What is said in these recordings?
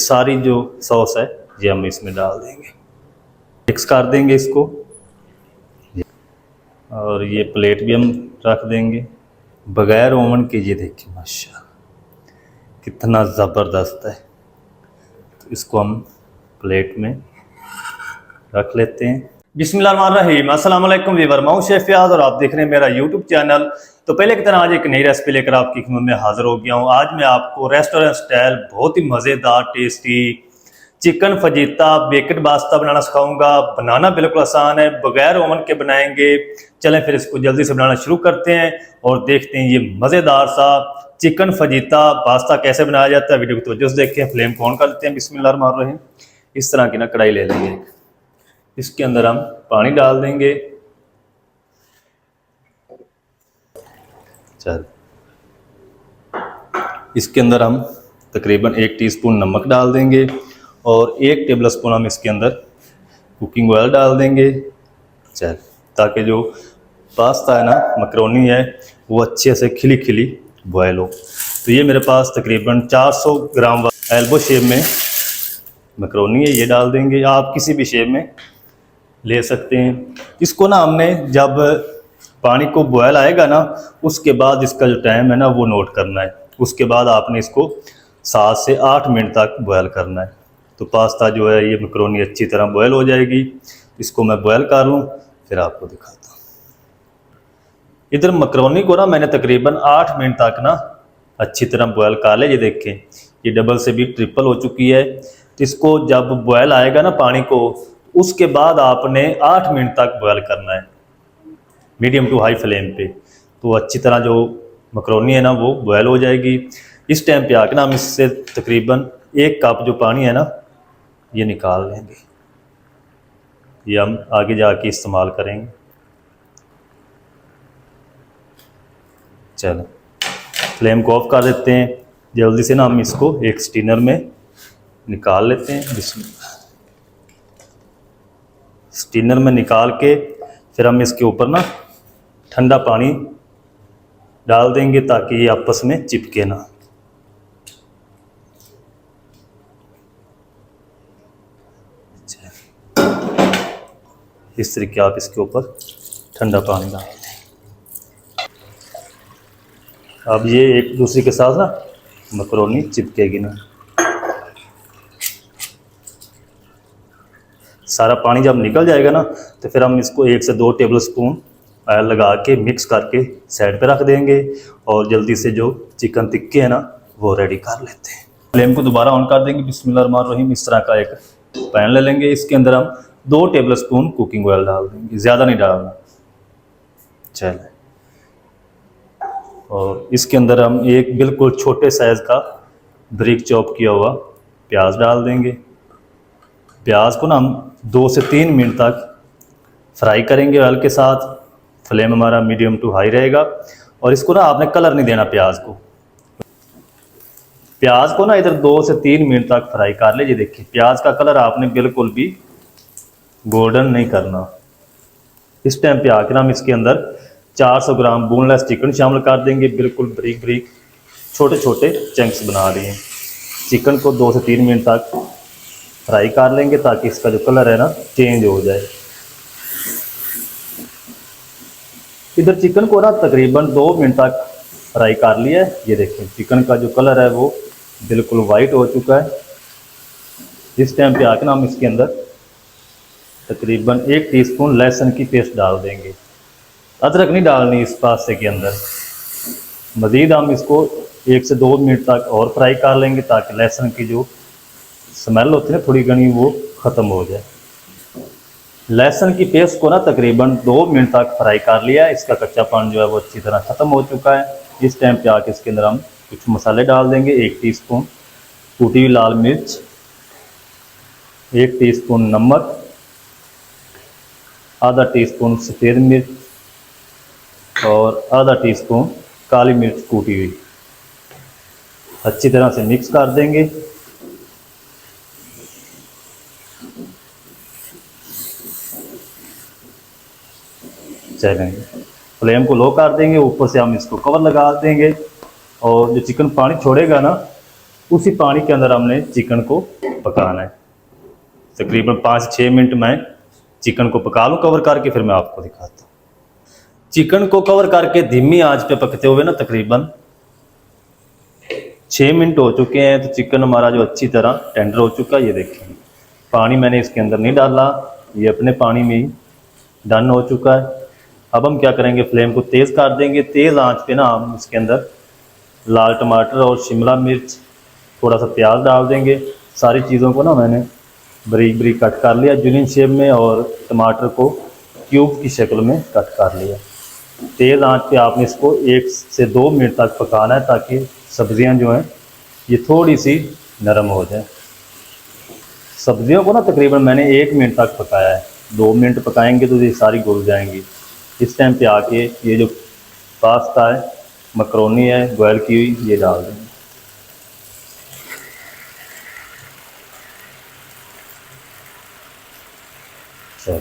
सारी जो सॉस है ये हम इसमें डाल देंगे, मिक्स कर देंगे इसको। और ये प्लेट भी हम रख देंगे बगैर ओवन के। ये देखिए माशाल्लाह कितना ज़बरदस्त है। तो इसको हम प्लेट में रख लेते हैं। बिस्मिल्लाहिर्रहमानिर्रहीम, अस्सलाम वालेकुम व्यूअर, मैं हूं शेफ फयाज और आप देख रहे हैं मेरा यूट्यूब चैनल। तो पहले की तरह आज एक नई रेसिपी लेकर आपकी खिदमत में हाजिर हो गया हूं। आज मैं आपको रेस्टोरेंट स्टाइल बहुत ही मज़ेदार tasty chicken fajita baked pasta बनाना सिखाऊंगा। बनाना बिल्कुल आसान है, बगैर ओवन के बनाएंगे। चलें फिर इसको जल्दी से बनाना शुरू करते हैं और देखते हैं ये मज़ेदार सा चिकन फजीता पास्ता कैसे बनाया जाता है। वीडियो को तवज्जो से देखें। फ्लेम को ऑन कर लेते हैं। बिस्मिल्लाहिर्रहमानिर्रहीम। इस तरह की ना कढ़ाई ले लेंगे, इसके अंदर हम पानी डाल देंगे। चल इसके अंदर हम तकरीबन 1 टीस्पून नमक डाल देंगे और 1 टेबल स्पून हम इसके अंदर कुकिंग ऑयल डाल देंगे। चल ताकि जो पास्ता है ना, मकरोनी है, वो अच्छे से खिली खिली बॉयल हो। तो ये मेरे पास तकरीबन 400 ग्राम एल्बो शेप में मकरोनी है, ये डाल देंगे। आप किसी भी शेप में ले सकते हैं। इसको ना हमने जब पानी को बॉयल आएगा ना, उसके बाद इसका जो टाइम है ना वो नोट करना है। उसके बाद आपने इसको 7 से 8 मिनट तक बॉयल करना है। तो पास्ता जो है ये मकरोनी अच्छी तरह बॉयल हो जाएगी। इसको मैं बॉयल कर लूँ फिर आपको दिखाता हूँ। इधर मकरोनी को ना मैंने तकरीबन 8 मिनट तक ना अच्छी तरह बॉयल कर लिया। ये देखें ये डबल से भी ट्रिपल हो चुकी है। तो इसको जब बॉयल आएगा ना पानी को, उसके बाद आपने 8 मिनट तक बॉयल करना है मीडियम टू हाई फ्लेम पे। तो अच्छी तरह जो मकरोनी है ना वो बॉयल हो जाएगी। इस टाइम पे आके ना हम इससे तकरीबन 1 कप जो पानी है ना ये निकाल लेंगे। ये हम आगे जाके इस्तेमाल करेंगे। चलो फ्लेम को ऑफ कर देते हैं। जल्दी से ना हम इसको एक स्टीनर में निकाल लेते हैं। स्टीनर में निकाल के फिर हम इसके ऊपर ना ठंडा पानी डाल देंगे ताकि ये आपस में चिपके ना। इस तरीके आप इसके ऊपर ठंडा पानी डाल दें। अब ये एक दूसरे के साथ ना मकरोनी चिपकेगी ना। सारा पानी जब निकल जाएगा ना तो फिर हम इसको 1 से 2 टेबल स्पून ऑयल लगा के मिक्स करके साइड पे रख देंगे और जल्दी से जो चिकन टिक्के हैं ना वो रेडी कर लेते हैं। फ्लेम को दोबारा ऑन कर देंगे। बिस्मिल्लाहिर्रहमानिर्रहीम। इस तरह का एक पैन ले लेंगे। इसके अंदर हम 2 टेबल स्पून कुकिंग ऑयल डाल देंगे, ज़्यादा नहीं डालना। चले और इसके अंदर हम एक बिल्कुल छोटे साइज़ का ब्रिक चॉप किया हुआ प्याज डाल देंगे। प्याज को ना हम 2 से 3 मिनट तक फ्राई करेंगे ऑयल के साथ। फ्लेम हमारा मीडियम टू हाई रहेगा और इसको ना आपने कलर नहीं देना प्याज को। प्याज को ना इधर 2 से 3 मिनट तक फ्राई कर लीजिए। देखिए प्याज का कलर आपने बिल्कुल भी गोल्डन नहीं करना। इस टाइम पे आकर हम इसके अंदर 400 ग्राम बोनलेस चिकन शामिल कर देंगे। बिल्कुल बारीक बारीक छोटे छोटे चंक्स बना रही हैं। चिकन को 2 से 3 मिनट तक फ्राई कर लेंगे ताकि इसका जो कलर है ना चेंज हो जाए। इधर चिकन को ना तकरीबन 2 मिनट तक फ्राई कर लिया है। ये देखें चिकन का जो कलर है वो बिल्कुल वाइट हो चुका है। इस टाइम पे आकर ना हम इसके अंदर तकरीबन 1 टीस्पून लहसुन की पेस्ट डाल देंगे। अदरक नहीं डालनी इस पास्ते के अंदर। मज़ीद हम इसको 1 से 2 मिनट तक और फ्राई कर लेंगे ताकि लहसुन की जो स्मेल होती है ना थोड़ी घनी वो ख़त्म हो जाए। लहसुन की पेस्ट को ना तकरीबन 2 मिनट तक फ्राई कर लिया है। इसका कच्चापन जो है वो अच्छी तरह ख़त्म हो चुका है। इस टाइम पे आके इसके अंदर हम कुछ मसाले डाल देंगे। 1 टीस्पून कूटी हुई लाल मिर्च, 1 टीस्पून नमक, आधा टीस्पून सफ़ेद मिर्च और आधा टीस्पून काली मिर्च कूटी हुई। अच्छी तरह से मिक्स कर देंगे। चलेंगे फ्लेम को लो कर देंगे। ऊपर से हम इसको कवर लगा देंगे और जो चिकन पानी छोड़ेगा ना उसी पानी के अंदर हमने चिकन को पकाना है। तकरीबन 5-6 मिनट मैं चिकन को पका लूँ कवर करके, फिर मैं आपको दिखाता हूँ। चिकन को कवर करके धीमी आंच पे पकते हुए ना तकरीबन 6 मिनट हो चुके हैं। तो चिकन हमारा जो अच्छी तरह टेंडर हो चुका है। ये देखें, पानी मैंने इसके अंदर नहीं डाला, ये अपने पानी में ही डन हो चुका है। अब हम क्या करेंगे, फ्लेम को तेज़ कर देंगे। तेज़ आंच पे ना हम इसके अंदर लाल टमाटर और शिमला मिर्च, थोड़ा सा प्याज डाल देंगे। सारी चीज़ों को ना मैंने बारीक बारीक कट कर लिया जुलियन शेप में, और टमाटर को क्यूब की शक्ल में कट कर लिया। तेज़ आंच पे आपने इसको 1 से 2 मिनट तक पकाना है, ताकि सब्जियां जो हैं ये थोड़ी सी नरम हो जाए। सब्जियों को ना तकरीबन मैंने 1 मिनट तक पकाया है। 2 मिनट पकाएंगे तो ये सारी घुल जाएंगी। इस टाइम पे आके ये जो पास्ता है, मकरोनी है बॉयल की हुई, ये डाल देंगे। चलो,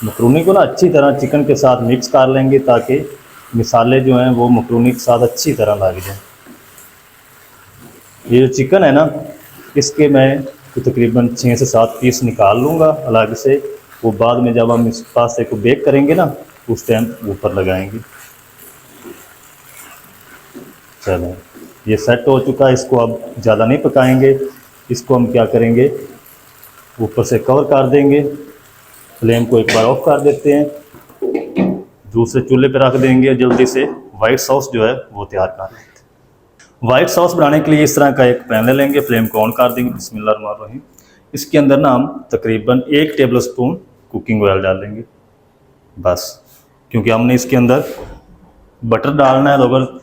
मकरूनी को ना अच्छी तरह चिकन के साथ मिक्स कर लेंगे, ताकि मिसाले जो हैं वो मकरूनी के साथ अच्छी तरह लग जाए। ये जो चिकन है ना, इसके मैं तो तकरीबन 6 से 7 पीस निकाल लूँगा अलग से। वो बाद में जब हम इस पास्ते को बेक करेंगे ना, उस टाइम ऊपर लगाएंगे। चलो, ये सेट हो चुका है। इसको अब ज़्यादा नहीं पकाएंगे। इसको हम क्या करेंगे, ऊपर से कवर कर देंगे। फ्लेम को एक बार ऑफ कर देते हैं, दूसरे चूल्हे पे रख देंगे। जल्दी से वाइट सॉस जो है वो तैयार कर लेते हैं। वाइट सॉस बनाने के लिए इस तरह का एक पैन ले लेंगे, फ्लेम को ऑन कर देंगे। बिस्मिल्लाहिर्रहमानिर्रहीम। इसके अंदर ना हम तकरीबन 1 टेबल स्पून कुकिंग ऑयल डालेंगे बस, क्योंकि हमने इसके अंदर बटर डालना है। तो अगर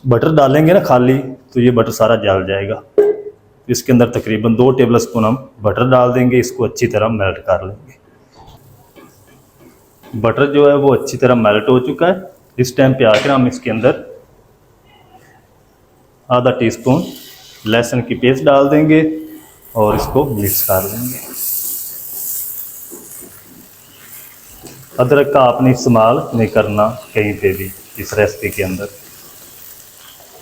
बटर डालेंगे ना खाली, तो ये बटर सारा जल जाएगा। इसके अंदर तकरीबन 2 टेबल स्पून हम बटर डाल देंगे। इसको अच्छी तरह मेल्ट कर लेंगे। बटर जो है वो अच्छी तरह मेल्ट हो चुका है। इस टाइम पे आकर हम इसके अंदर आधा टीस्पून लहसुन की पेस्ट डाल देंगे और इसको मिक्स कर लेंगे। अदरक का आपने इस्तेमाल नहीं करना कहीं पे भी इस रेसिपी के अंदर।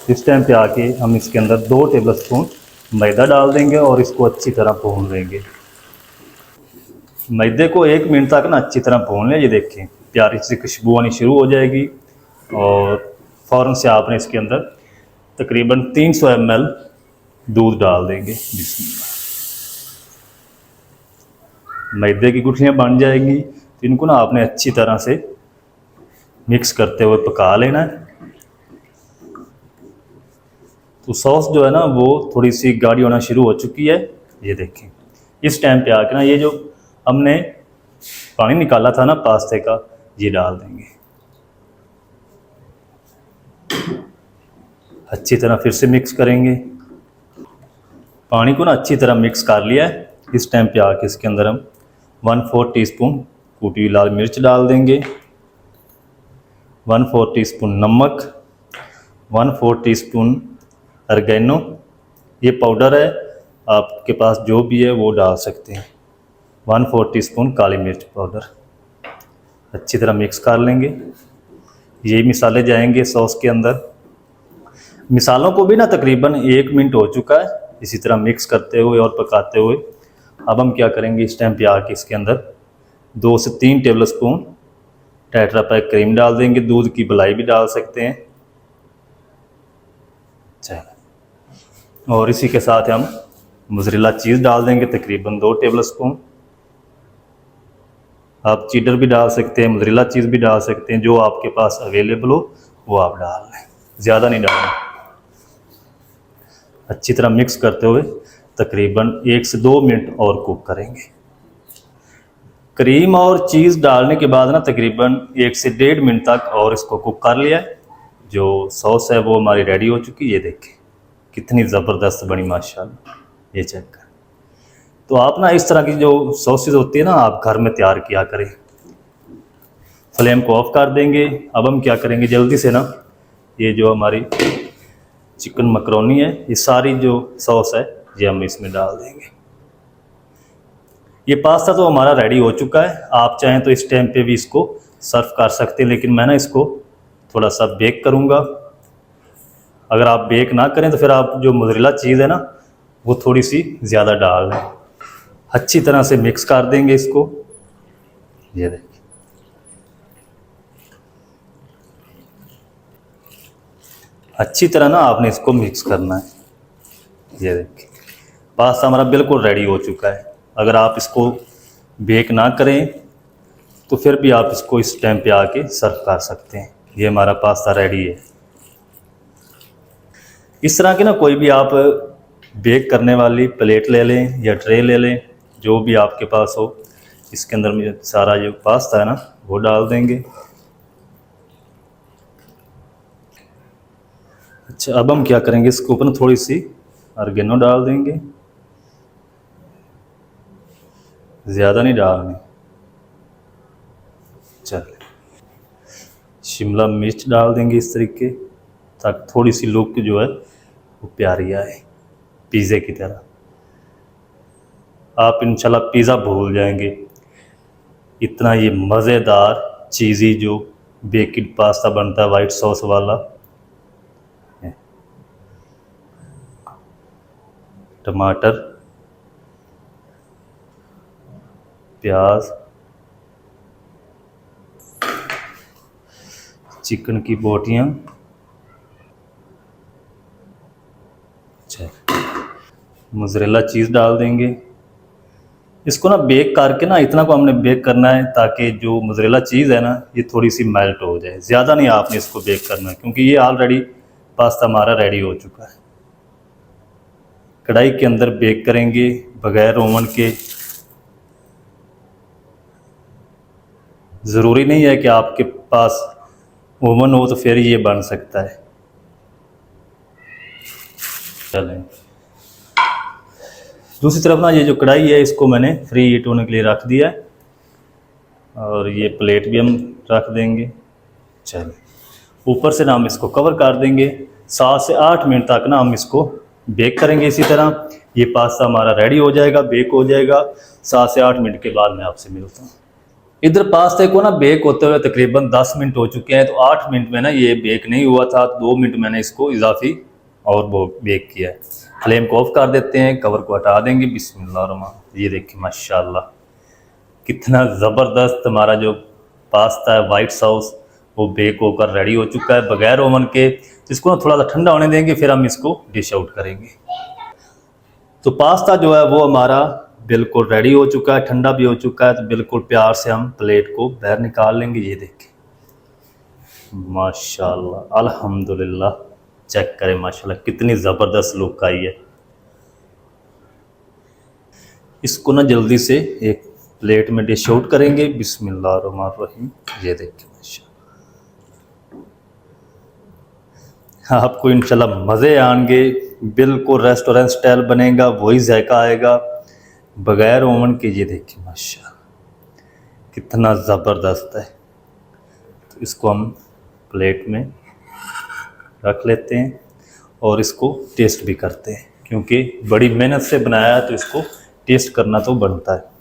इस टाइम पे आके हम इसके अंदर 2 टेबल स्पून मैदा डाल देंगे और इसको अच्छी तरह भून लेंगे। मैदे को 1 मिनट तक ना अच्छी तरह भून लें। ये देखें, प्यारी सी खुशबू आनी शुरू हो जाएगी और फ़ौरन से आपने इसके अंदर तकरीबन 300 ml दूध डाल देंगे। बिस्मिल्लाह। मैदे की गुठलियाँ बन जाएंगी, तो इनको ना आपने अच्छी तरह से मिक्स करते हुए पका लेना है। तो सॉस जो है ना वो थोड़ी सी गाढ़ी होना शुरू हो चुकी है। ये देखें, इस टाइम पे आके ना ये जो हमने पानी निकाला था ना पास्ते का, ये डाल देंगे। अच्छी तरह फिर से मिक्स करेंगे। पानी को ना अच्छी तरह मिक्स कर लिया है। इस टाइम पे आके इसके अंदर हम 1/4 टीस्पून कूटी हुई लाल मिर्च डाल देंगे, 1/4 टीस्पून नमक, 1/4 टीस्पून ऑरिगेनो, ये पाउडर है, आपके पास जो भी है वो डाल सकते हैं, 1/4 टीस्पून काली मिर्च पाउडर। अच्छी तरह मिक्स कर लेंगे। ये मिसाले जाएंगे सॉस के अंदर। मिसालों को भी ना तकरीबन 1 मिनट हो चुका है इसी तरह मिक्स करते हुए और पकाते हुए। अब हम क्या करेंगे, इस टाइम पे आके इसके अंदर 2 से 3 table spoon tetra pack cream डाल देंगे। दूध की मलाई भी डाल सकते हैं। चलो, और इसी के साथ हम मोज़रेला चीज़ डाल देंगे तकरीबन 2 टेबल स्पून। आप चीडर भी डाल सकते हैं, मोज़रेला चीज़ भी डाल सकते हैं, जो आपके पास अवेलेबल हो वो आप डाल लें, ज़्यादा नहीं डालना। अच्छी तरह मिक्स करते हुए तकरीबन 1 से 2 मिनट और कुक करेंगे। क्रीम और चीज़ डालने के बाद ना तकरीबन 1 से 1.5 मिनट तक और इसको कुक कर लिया है। जो सॉस है वो हमारी रेडी हो चुकी है। ये देखें कितनी ज़बरदस्त बनी माशाल्लाह, ये चेक कर। तो आप ना इस तरह की जो सॉसेज होती है ना, आप घर में तैयार किया करें। फ्लेम को ऑफ कर देंगे। अब हम क्या करेंगे, जल्दी से ना ये जो हमारी चिकन मकरोनी है, ये सारी जो सॉस है ये हम इसमें डाल देंगे। ये पास्ता तो हमारा रेडी हो चुका है। आप चाहें तो इस टाइम पे भी इसको सर्व कर सकते हैं, लेकिन मैं ना इसको थोड़ा सा बेक करूँगा। अगर आप बेक ना करें तो फिर आप जो मोज़रेला चीज़ है ना वो थोड़ी सी ज़्यादा डाल दें। अच्छी तरह से मिक्स कर देंगे इसको। ये देखिए, अच्छी तरह ना आपने इसको मिक्स करना है। ये देखिए, पास्ता हमारा बिल्कुल रेडी हो चुका है। अगर आप इसको बेक ना करें तो फिर भी आप इसको इस टाइम पे आके सर्व कर सकते हैं। ये हमारा पास्ता रेडी है। इस तरह के ना कोई भी आप बेक करने वाली प्लेट ले लें या ट्रे ले लें, जो भी आपके पास हो। इसके अंदर में सारा जो पास्ता है ना वो डाल देंगे। अच्छा, अब हम क्या करेंगे, इसके ऊपर थोड़ी सी ऑरिगेनो डाल देंगे, ज़्यादा नहीं डालनी। चल, शिमला मिर्च डाल देंगे इस तरीके, ताकि थोड़ी सी लुक जो है वो प्यारी आए, पिज़्ज़े की तरह। आप इंशाल्लाह पिज़्ज़ा भूल जाएंगे, इतना ये मज़ेदार चीज़ी जो बेकिड पास्ता बनता है वाइट सॉस वाला। टमाटर, प्याज, चिकन की बोटियाँ, मोज़रेला चीज़ डाल देंगे। इसको ना बेक करके ना इतना को हमने बेक करना है ताकि जो मोज़रेला चीज़ है ना ये थोड़ी सी मेल्ट हो जाए। ज़्यादा नहीं आपने इसको बेक करना है, क्योंकि ये ऑलरेडी पास्ता हमारा रेडी हो चुका है। कढ़ाई के अंदर बेक करेंगे बगैर ओवन के। ज़रूरी नहीं है कि आपके पास ओवन हो तो फिर ये बन सकता है। चलें, दूसरी तरफ ना ये जो कढ़ाई है इसको मैंने फ्री हीट होने के लिए रख दिया है, और ये प्लेट भी हम रख देंगे। चलें, ऊपर से ना हम इसको कवर कर देंगे। 7 से 8 मिनट तक ना हम इसको बेक करेंगे। इसी तरह ये पास्ता हमारा रेडी हो जाएगा, बेक हो जाएगा। 7 से 8 मिनट के बाद मैं आपसे मिलता हूँ। इधर पास्ते को ना बेक होते हुए तकरीबन 10 मिनट हो चुके हैं, तो 8 मिनट में ना ये बेक नहीं हुआ था, 2 मिनट मैंने इसको इजाफी और वो बेक किया है। फ्लेम को ऑफ कर देते हैं, कवर को हटा देंगे। बिस्मिल्लाह। ये देखिए माशाल्लाह कितना ज़बरदस्त हमारा जो पास्ता है वाइट सॉस वो बेक होकर रेडी हो चुका है बगैर ओवन के। इसको ना थोड़ा सा ठंडा होने देंगे, फिर हम इसको डिश आउट करेंगे। तो पास्ता जो है वो हमारा बिल्कुल रेडी हो चुका है, ठंडा भी हो चुका है। तो बिल्कुल प्यार से हम प्लेट को बाहर निकाल लेंगे। ये देखिए माशाल्लाह, अल्हम्दुलिल्लाह। चेक करें माशाल्लाह कितनी ज़बरदस्त लुक आई है। इसको ना जल्दी से एक प्लेट में डिश आउट करेंगे। बिस्मिल्लाहिर्रहमानिर्रहीम। ये देखिए माशाल्लाह, आपको इंशाल्लाह मज़े आएंगे। बिल्कुल रेस्टोरेंट स्टाइल बनेगा, वही जायका आएगा बगैर ओवन के। ये देखिए माशाल्लाह कितना ज़बरदस्त है। तो इसको हम प्लेट में रख लेते हैं और इसको टेस्ट भी करते हैं, क्योंकि बड़ी मेहनत से बनाया है तो इसको टेस्ट करना तो बनता है।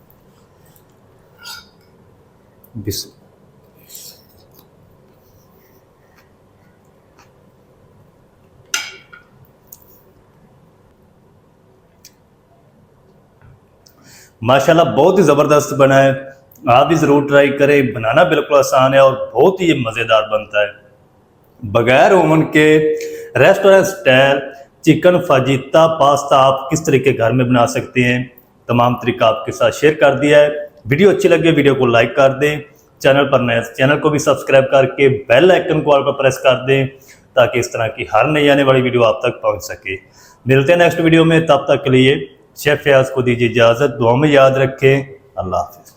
माशाल्लाह बहुत ही ज़बरदस्त बना है। आप भी ज़रूर ट्राई करें। बनाना बिल्कुल आसान है और बहुत ही मज़ेदार बनता है बगैर ओवन के। रेस्टोरेंट स्टाइल चिकन फाजिता पास्ता आप किस तरीके घर में बना सकते हैं, तमाम तरीका आपके साथ शेयर कर दिया है। वीडियो अच्छी लगे वीडियो को लाइक कर दें, चैनल पर नए चैनल को भी सब्सक्राइब करके बेल आइकन को ऑल पर प्रेस कर दें, ताकि इस तरह की हर नई आने वाली वीडियो आप तक पहुंच सके। मिलते हैं नेक्स्ट वीडियो में, तब तक के लिए शेफ फयाज को दीजिए इजाज़त। दुआ में याद रखें। अल्लाह हाफिज़।